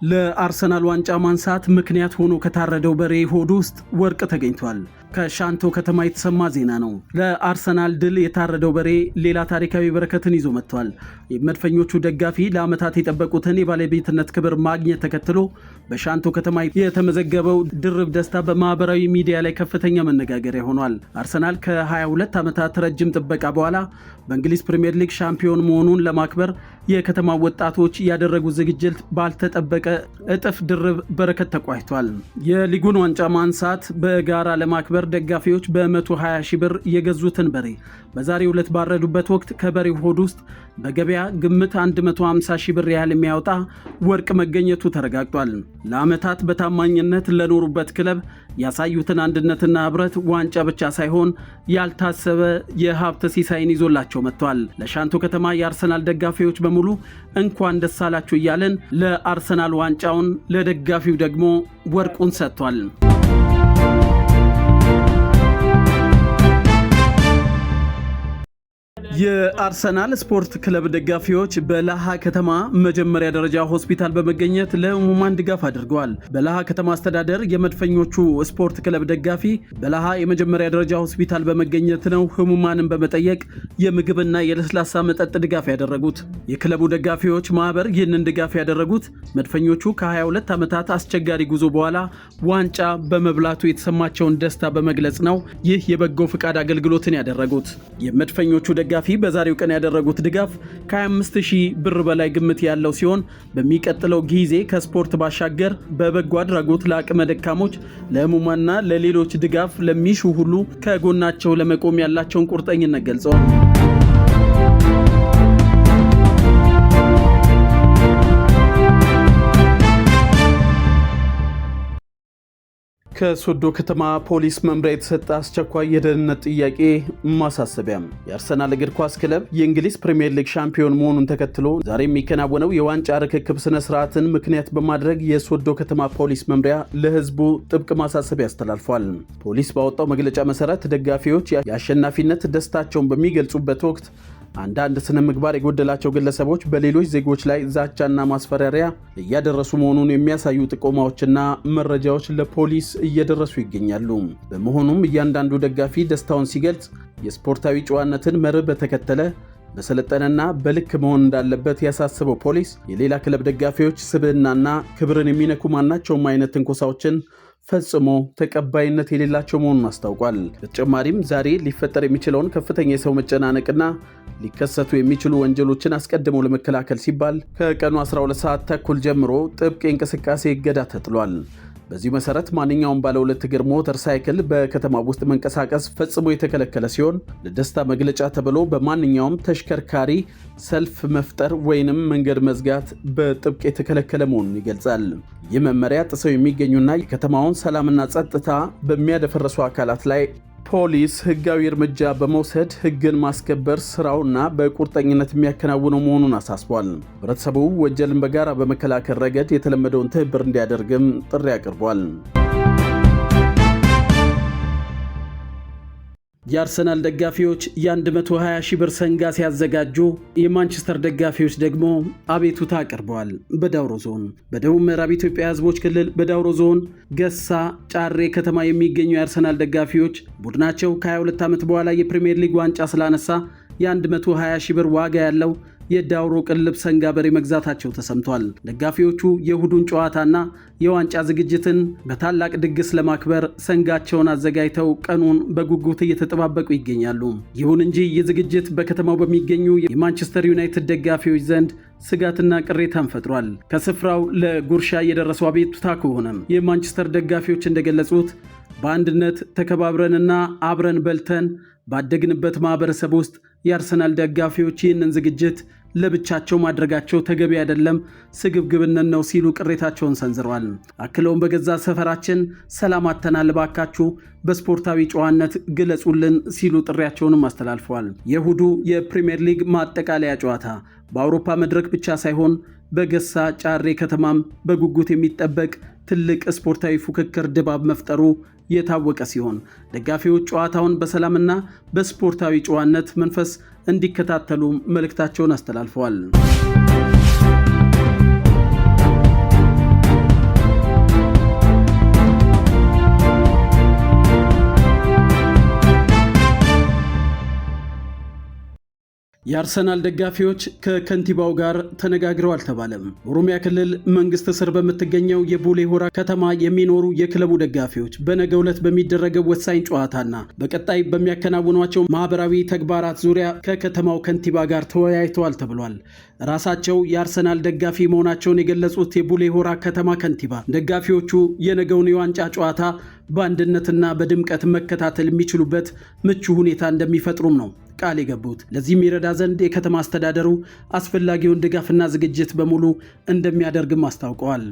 ለአርሰናል ዋንጫ ማንሳት ምክንያት ሆኖ ከታረደው በሬ ሆድ ውስጥ ወርቅ ተገኝቷል። ከሻንቶ ከተማ የተሰማ ዜና ነው። ለአርሰናል ድል የታረደው በሬ ሌላ ታሪካዊ በረከትን ይዞ መጥቷል። የመድፈኞቹ ደጋፊ ለዓመታት የጠበቁትን የባለቤትነት ክብር ማግኘት ተከትሎ በሻንቶ ከተማ የተመዘገበው ድርብ ደስታ በማህበራዊ ሚዲያ ላይ ከፍተኛ መነጋገሪያ ሆኗል። አርሰናል ከ22 ዓመታት ረጅም ጥበቃ በኋላ በእንግሊዝ ፕሪምየር ሊግ ሻምፒዮን መሆኑን ለማክበር የከተማ ወጣቶች ያደረጉት ዝግጅት ባልተጠበቀ እጥፍ ድርብ በረከት ተቋጭቷል። የሊጉን ዋንጫ ማንሳት በጋራ ለማክበር ደጋፊዎች በ120 ሺህ ብር የገዙትን በሬ በዛሬው ዕለት ባረዱበት ወቅት ከበሬው ሆድ ውስጥ በገበያ ግምት 150 ሺህ ብር ያህል የሚያወጣ ወርቅ መገኘቱ ተረጋግጧል። ለዓመታት በታማኝነት ለኖሩበት ክለብ ያሳዩትን አንድነትና ህብረት ዋንጫ ብቻ ሳይሆን ያልታሰበ የሀብት ሲሳይን ይዞላቸው መጥቷል። ለሻንቶ ከተማ የአርሰናል ደጋፊዎች በሙሉ እንኳን ደስ አላችሁ እያለን ለአርሰናል ዋንጫውን ለደጋፊው ደግሞ ወርቁን ሰጥቷል። የአርሰናል ስፖርት ክለብ ደጋፊዎች በላሃ ከተማ መጀመሪያ ደረጃ ሆስፒታል በመገኘት ለህሙማን ድጋፍ አድርገዋል። በላሃ ከተማ አስተዳደር የመድፈኞቹ ስፖርት ክለብ ደጋፊ በላሃ የመጀመሪያ ደረጃ ሆስፒታል በመገኘት ነው ህሙማንን በመጠየቅ የምግብና የለስላሳ መጠጥ ድጋፍ ያደረጉት። የክለቡ ደጋፊዎች ማህበር ይህንን ድጋፍ ያደረጉት መድፈኞቹ ከ22 ዓመታት አስቸጋሪ ጉዞ በኋላ ዋንጫ በመብላቱ የተሰማቸውን ደስታ በመግለጽ ነው ይህ የበጎ ፍቃድ አገልግሎትን ያደረጉት። የመድፈኞቹ ደጋፊ በዛሬው ቀን ያደረጉት ድጋፍ ከ25000 ብር በላይ ግምት ያለው ሲሆን በሚቀጥለው ጊዜ ከስፖርት ባሻገር በበጎ አድራጎት ለአቅመ ደካሞች፣ ለህሙማንና ለሌሎች ድጋፍ ለሚሹ ሁሉ ከጎናቸው ለመቆም ያላቸውን ቁርጠኝነት ገልጸዋል። ከሶዶ ከተማ ፖሊስ መምሪያ የተሰጠ አስቸኳይ የደህንነት ጥያቄ ማሳሰቢያ። የአርሰናል እግር ኳስ ክለብ የእንግሊዝ ፕሪምየር ሊግ ሻምፒዮን መሆኑን ተከትሎ ዛሬ የሚከናወነው የዋንጫ ርክክብ ስነ ስርዓትን ምክንያት በማድረግ የሶዶ ከተማ ፖሊስ መምሪያ ለህዝቡ ጥብቅ ማሳሰቢያ አስተላልፏል። ፖሊስ ባወጣው መግለጫ መሰረት ደጋፊዎች የአሸናፊነት ደስታቸውን በሚገልጹበት ወቅት አንዳንድ ስነ ምግባር የጎደላቸው ግለሰቦች በሌሎች ዜጎች ላይ ዛቻና ማስፈራሪያ እያደረሱ መሆኑን የሚያሳዩ ጥቆማዎችና መረጃዎች ለፖሊስ እየደረሱ ይገኛሉ። በመሆኑም እያንዳንዱ ደጋፊ ደስታውን ሲገልጽ የስፖርታዊ ጨዋነትን መርህ በተከተለ በሰለጠነና በልክ መሆን እንዳለበት ያሳሰበው ፖሊስ የሌላ ክለብ ደጋፊዎች ስብዕናና ክብርን የሚነኩ ማናቸውም አይነት ትንኮሳዎችን ፈጽሞ ተቀባይነት የሌላቸው መሆኑን አስታውቋል። በተጨማሪም ዛሬ ሊፈጠር የሚችለውን ከፍተኛ የሰው መጨናነቅና ሊከሰቱ የሚችሉ ወንጀሎችን አስቀድመው ለመከላከል ሲባል ከቀኑ 12 ሰዓት ተኩል ጀምሮ ጥብቅ የእንቅስቃሴ እገዳ ተጥሏል። በዚህ መሰረት ማንኛውም ባለ ሁለት እግር ሞተር ሳይክል በከተማ ውስጥ መንቀሳቀስ ፈጽሞ የተከለከለ ሲሆን ለደስታ መግለጫ ተብሎ በማንኛውም ተሽከርካሪ ሰልፍ መፍጠር ወይንም መንገድ መዝጋት በጥብቅ የተከለከለ መሆኑን ይገልጻል። ይህ መመሪያ ጥሰው የሚገኙና የከተማውን ሰላምና ጸጥታ በሚያደፈርሱ አካላት ላይ ፖሊስ ህጋዊ እርምጃ በመውሰድ ህግን ማስከበር ስራውና በቁርጠኝነት የሚያከናውነው መሆኑን አሳስቧል። ህብረተሰቡ ወንጀልን በጋራ በመከላከል ረገድ የተለመደውን ትብብር እንዲያደርግም ጥሪ አቅርቧል። የአርሰናል ደጋፊዎች የ120 ሺህ ብር ሰንጋ ሲያዘጋጁ የማንቸስተር ደጋፊዎች ደግሞ አቤቱታ አቅርበዋል። በዳውሮ ዞን በደቡብ ምዕራብ ኢትዮጵያ ህዝቦች ክልል በዳውሮ ዞን ገሳ ጫሬ ከተማ የሚገኙ የአርሰናል ደጋፊዎች ቡድናቸው ከ22 ዓመት በኋላ የፕሪሚየር ሊግ ዋንጫ ስላነሳ የ120 ሺህ ብር ዋጋ ያለው የዳውሮ ቅልብ ሰንጋ በሬ መግዛታቸው ተሰምቷል። ደጋፊዎቹ የእሁዱን ጨዋታና የዋንጫ ዝግጅትን በታላቅ ድግስ ለማክበር ሰንጋቸውን አዘጋጅተው ቀኑን በጉጉት እየተጠባበቁ ይገኛሉ። ይሁን እንጂ ይህ ዝግጅት በከተማው በሚገኙ የማንቸስተር ዩናይትድ ደጋፊዎች ዘንድ ስጋትና ቅሬታን ፈጥሯል። ከስፍራው ለጉርሻ የደረሰው አቤቱታ ከሆነም የማንቸስተር ደጋፊዎች እንደገለጹት በአንድነት ተከባብረንና አብረን በልተን ባደግንበት ማህበረሰብ ውስጥ የአርሰናል ደጋፊዎች ይህንን ዝግጅት ለብቻቸው ማድረጋቸው ተገቢ አይደለም፣ ስግብግብነት ነው ሲሉ ቅሬታቸውን ሰንዝረዋል። አክለውም በገዛ ሰፈራችን ሰላም አጥተናል፣ እባካችሁ በስፖርታዊ ጨዋነት ግለጹልን ሲሉ ጥሪያቸውንም አስተላልፈዋል። የእሁዱ የፕሪሚየር ሊግ ማጠቃለያ ጨዋታ በአውሮፓ መድረክ ብቻ ሳይሆን በገሳ ጫሬ ከተማም በጉጉት የሚጠበቅ ትልቅ ስፖርታዊ ፉክክር ድባብ መፍጠሩ የታወቀ ሲሆን ደጋፊዎች ጨዋታውን በሰላምና በስፖርታዊ ጨዋነት መንፈስ እንዲከታተሉ መልእክታቸውን አስተላልፈዋል። የአርሰናል ደጋፊዎች ከከንቲባው ጋር ተነጋግረው አልተባለም። ኦሮሚያ ክልል መንግስት ስር በምትገኘው የቡሌ ሆራ ከተማ የሚኖሩ የክለቡ ደጋፊዎች በነገው ዕለት በሚደረገው ወሳኝ ጨዋታና በቀጣይ በሚያከናውኗቸው ማህበራዊ ተግባራት ዙሪያ ከከተማው ከንቲባ ጋር ተወያይተዋል ተብሏል። ራሳቸው የአርሰናል ደጋፊ መሆናቸውን የገለጹት የቡሌ ሆራ ከተማ ከንቲባ ደጋፊዎቹ የነገውን የዋንጫ ጨዋታ በአንድነትና በድምቀት መከታተል የሚችሉበት ምቹ ሁኔታ እንደሚፈጥሩም ነው ቃል የገቡት። ለዚህም ይረዳ ዘንድ የከተማ አስተዳደሩ አስፈላጊውን ድጋፍና ዝግጅት በሙሉ እንደሚያደርግም አስታውቀዋል።